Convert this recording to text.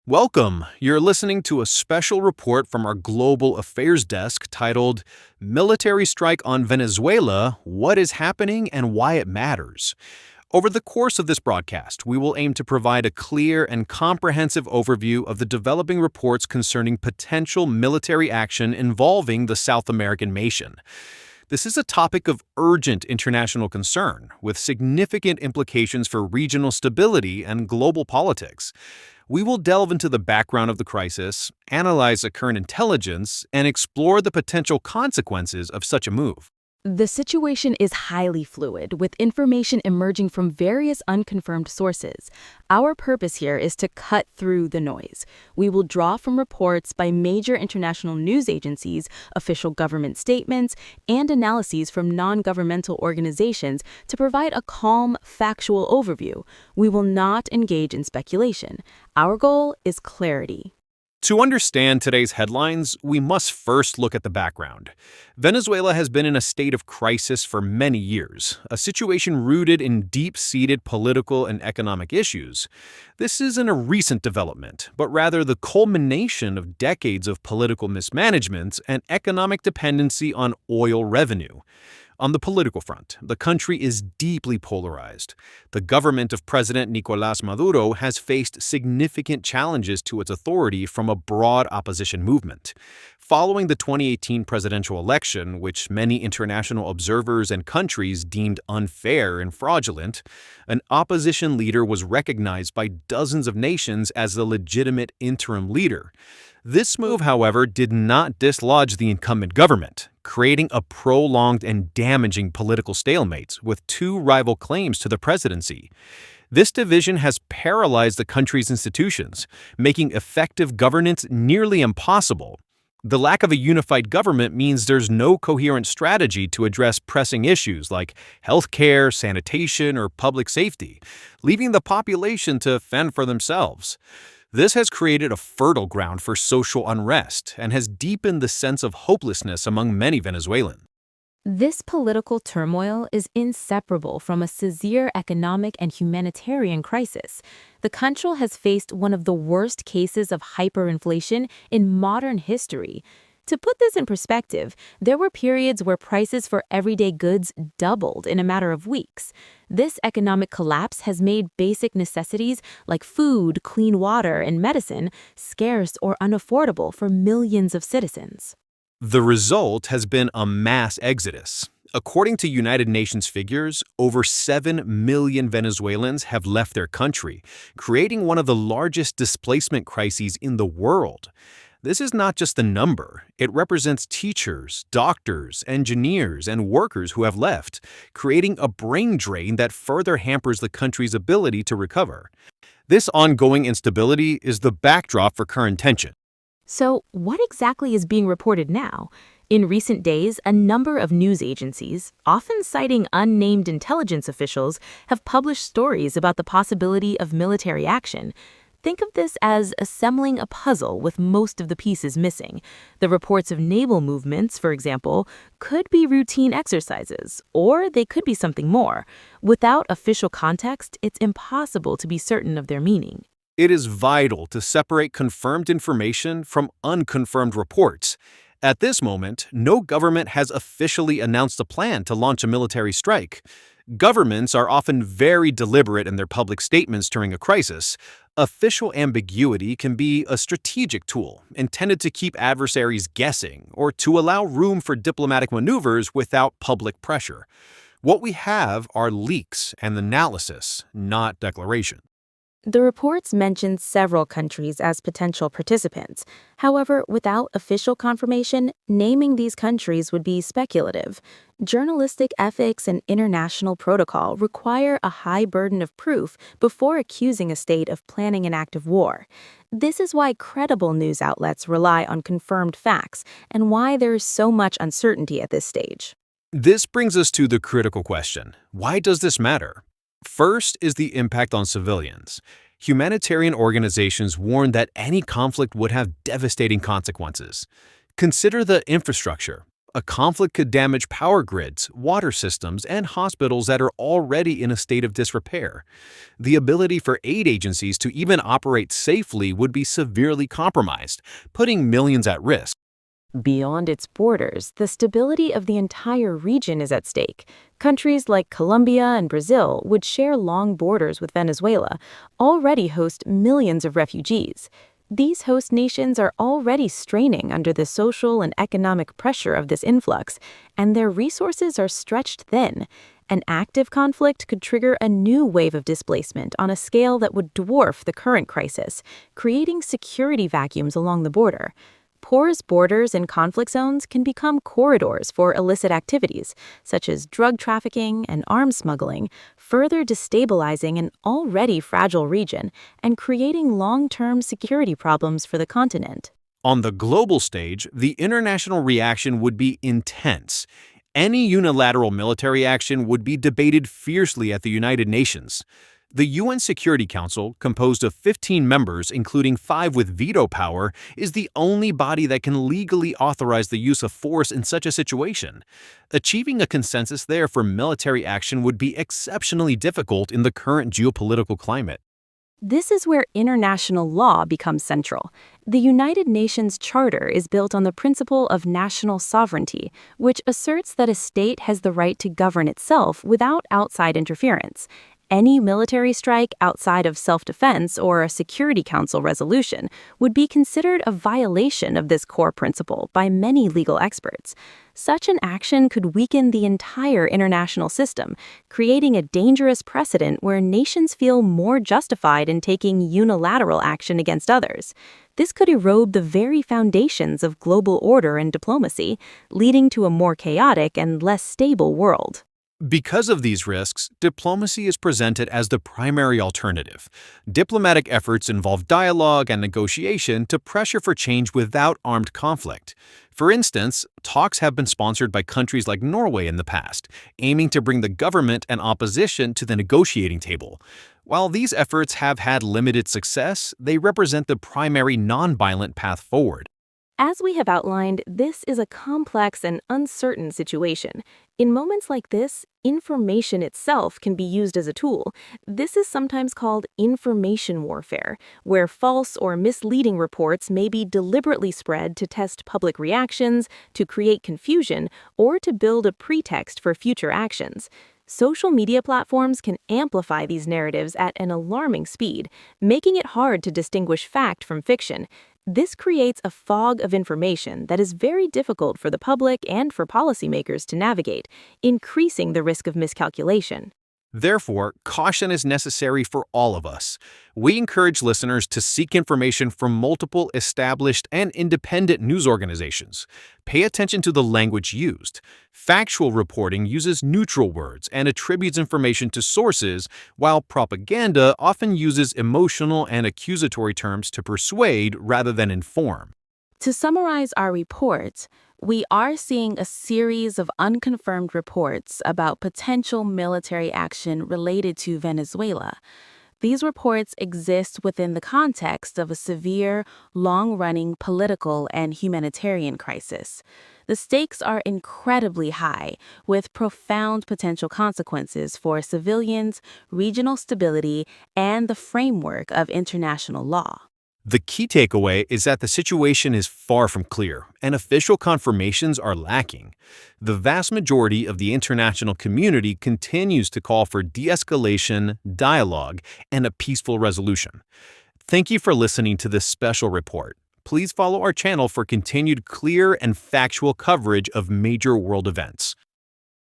Welcome. You're listening to a special report from our Global Affairs Desk titled Military Strike on Venezuela: What is Happening and Why It Matters. Over the course of this broadcast, we will aim to provide a clear and comprehensive overview of the developing reports concerning potential military action involving the South American nation. This is a topic of urgent international concern, with significant implications for regional stability and global politics. We will delve into the background of the crisis, analyze the current intelligence, and explore the potential consequences of such a move. The situation is highly fluid, with information emerging from various unconfirmed sources. Our purpose here is to cut through the noise. We will draw from reports by major international news agencies, official government statements, and analyses from non-governmental organizations to provide a calm, factual overview. We will not engage in speculation. Our goal is clarity. To understand today's headlines, we must first look at the background. Venezuela has been in a state of crisis for many years, a situation rooted in deep-seated political and economic issues. This isn't a recent development, but rather the culmination of decades of political mismanagement and economic dependency on oil revenue. On the political front, the country is deeply polarized. The government of President Nicolás Maduro has faced significant challenges to its authority from a broad opposition movement. Following the 2018 presidential election, which many international observers and countries deemed unfair and fraudulent, an opposition leader was recognized by dozens of nations as the legitimate interim leader. This move, however, did not dislodge the incumbent government, creating a prolonged and damaging political stalemate with two rival claims to the presidency. This division has paralyzed the country's institutions, making effective governance nearly impossible. The lack of a unified government means there's no coherent strategy to address pressing issues like healthcare, sanitation, or public safety, leaving the population to fend for themselves. This has created a fertile ground for social unrest and has deepened the sense of hopelessness among many Venezuelans. This political turmoil is inseparable from a severe economic and humanitarian crisis. The country has faced one of the worst cases of hyperinflation in modern history. To put this in perspective, there were periods where prices for everyday goods doubled in a matter of weeks. This economic collapse has made basic necessities like food, clean water, and medicine scarce or unaffordable for millions of citizens. The result has been a mass exodus. According to United Nations figures, over 7 million Venezuelans have left their country, creating one of the largest displacement crises in the world. This is not just a number. It represents teachers, doctors, engineers, and workers who have left, creating a brain drain that further hampers the country's ability to recover. This ongoing instability is the backdrop for current tension. So, what exactly is being reported now? In recent days, a number of news agencies, often citing unnamed intelligence officials, have published stories about the possibility of military action. Think of this as assembling a puzzle with most of the pieces missing. The reports of naval movements, for example, could be routine exercises, or they could be something more. Without official context, it's impossible to be certain of their meaning. It is vital to separate confirmed information from unconfirmed reports. At this moment, no government has officially announced a plan to launch a military strike. Governments are often very deliberate in their public statements during a crisis. Official ambiguity can be a strategic tool intended to keep adversaries guessing or to allow room for diplomatic maneuvers without public pressure. What we have are leaks and analysis, not declaration. The reports mentioned several countries as potential participants. However, without official confirmation, naming these countries would be speculative. Journalistic ethics and international protocol require a high burden of proof before accusing a state of planning an act of war. This is why credible news outlets rely on confirmed facts and why there is so much uncertainty at this stage. This brings us to the critical question: why does this matter? First is the impact on civilians. Humanitarian organizations warn that any conflict would have devastating consequences. Consider the infrastructure. A conflict could damage power grids, water systems, and hospitals that are already in a state of disrepair. The ability for aid agencies to even operate safely would be severely compromised, putting millions at risk. Beyond its borders, the stability of the entire region is at stake. Countries like Colombia and Brazil would share long borders with Venezuela, already host millions of refugees. These host nations are already straining under the social and economic pressure of this influx, and their resources are stretched thin. An active conflict could trigger a new wave of displacement on a scale that would dwarf the current crisis, creating security vacuums along the border. Porous borders in conflict zones can become corridors for illicit activities, such as drug trafficking and arms smuggling, further destabilizing an already fragile region and creating long-term security problems for the continent. On the global stage, the international reaction would be intense. Any unilateral military action would be debated fiercely at the United Nations. The UN Security Council, composed of 15 members, including 5 with veto power, is the only body that can legally authorize the use of force in such a situation. Achieving a consensus there for military action would be exceptionally difficult in the current geopolitical climate. This is where international law becomes central. The United Nations Charter is built on the principle of national sovereignty, which asserts that a state has the right to govern itself without outside interference. Any military strike outside of self-defense or a Security Council resolution would be considered a violation of this core principle by many legal experts. Such an action could weaken the entire international system, creating a dangerous precedent where nations feel more justified in taking unilateral action against others. This could erode the very foundations of global order and diplomacy, leading to a more chaotic and less stable world. Because of these risks, diplomacy is presented as the primary alternative. Diplomatic efforts involve dialogue and negotiation to pressure for change without armed conflict. For instance, talks have been sponsored by countries like Norway in the past, aiming to bring the government and opposition to the negotiating table. While these efforts have had limited success, they represent the primary nonviolent path forward. As we have outlined, this is a complex and uncertain situation. In moments like this, information itself can be used as a tool. This is sometimes called information warfare, where false or misleading reports may be deliberately spread to test public reactions, to create confusion, or to build a pretext for future actions. Social media platforms can amplify these narratives at an alarming speed, making it hard to distinguish fact from fiction. This creates a fog of information that is very difficult for the public and for policymakers to navigate, increasing the risk of miscalculation. Therefore, caution is necessary for all of us. We encourage listeners to seek information from multiple established and independent news organizations. Pay attention to the language used. Factual reporting uses neutral words and attributes information to sources, while propaganda often uses emotional and accusatory terms to persuade rather than inform. To summarize our report, we are seeing a series of unconfirmed reports about potential military action related to Venezuela. These reports exist within the context of a severe, long-running political and humanitarian crisis. The stakes are incredibly high, with profound potential consequences for civilians, regional stability, and the framework of international law. The key takeaway is that the situation is far from clear, and official confirmations are lacking. The vast majority of the international community continues to call for de-escalation, dialogue, and a peaceful resolution. Thank you for listening to this special report. Please follow our channel for continued clear and factual coverage of major world events.